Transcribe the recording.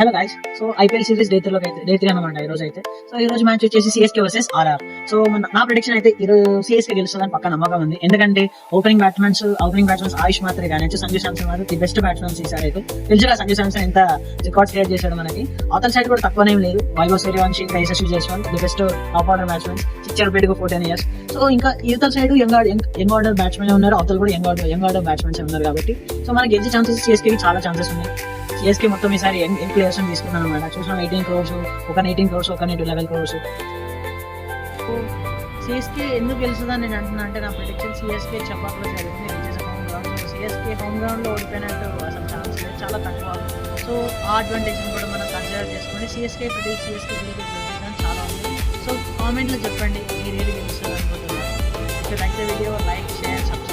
Hello guys, so IPL series day 3 అనమాట ఈ రోజు అయితే. సో ఈ రోజు మ్యాచ్ వచ్చేసి సిఎస్కే వర్సెస్ ఆర్ఆర్. సో నా ప్రిడిక్షన్ అయితే ఈ రోజు సిఎస్కే గెలుస్తుందని పక్క నమ్మకం ఉంది. ఎందుకంటే ఓపెనింగ్ బ్యాట్స్మెన్స్ ఆయుష్ మాత్రే కానీ సంజు శాంసన్ వారు ది బెస్ట్ బ్యాట్స్మెన్స్ ఈసారి అయితే. తెలుసుగా సంజు శాంసన్ ఎంత రికార్డ్స్ క్రియేట్ చేశాడు మనకి. అవతల సైడ్ కూడా తక్కువనేం లేదు. వైభవ్ సూర్యవంశీ ఇంకా Yashasvi Jaiswal the best top order batsmen ఇచ్చారు బయటకు 14 years. సో ఇంకా యువతల సైడ్ యంగ్ ఆర్డర్ బ్యాట్స్మెన్ ఉన్నారు, అవతల కూడా యంగ్ ఆర్డర్ బ్యాట్స్మెన్స్ ఉన్నారు కాబట్టి సో మనకి గెలిచే ఛాన్సెస్ సిఎస్కే చాలా ఛాన్సెస్ ఉన్నాయి. సిఎస్కే మొత్తం ఈసారి యంగ్ ప్లేయర్స్ తీసుకున్నాను అనమాట. చూసినాం 18 crores, ఒక 18 crores, ఒక 11 crores. సిఎస్కే ఎందుకు గెలుస్తుందని నేను అంటున్నా అంటే నా ప్రిడిక్షన్ సిఎస్కే చపాక్లో జరుగుతుంది. హోమ్ గ్రౌండ్, సిఎస్కే హోమ్ గ్రౌండ్లో ఓడిపోయినట్టు అసలు ఛాన్స్ లేదు, చాలా తక్కువ. సో ఆ అడ్వాంటేజ్ కూడా మనం కన్సిడర్ చేసుకుని సిఎస్కే చాలా ఉంది. సో కామెంట్లో చెప్పండి మీరు ఏది గెలుస్తుంది అనుకుంటున్నారు. Like the video, like, share, subscribe.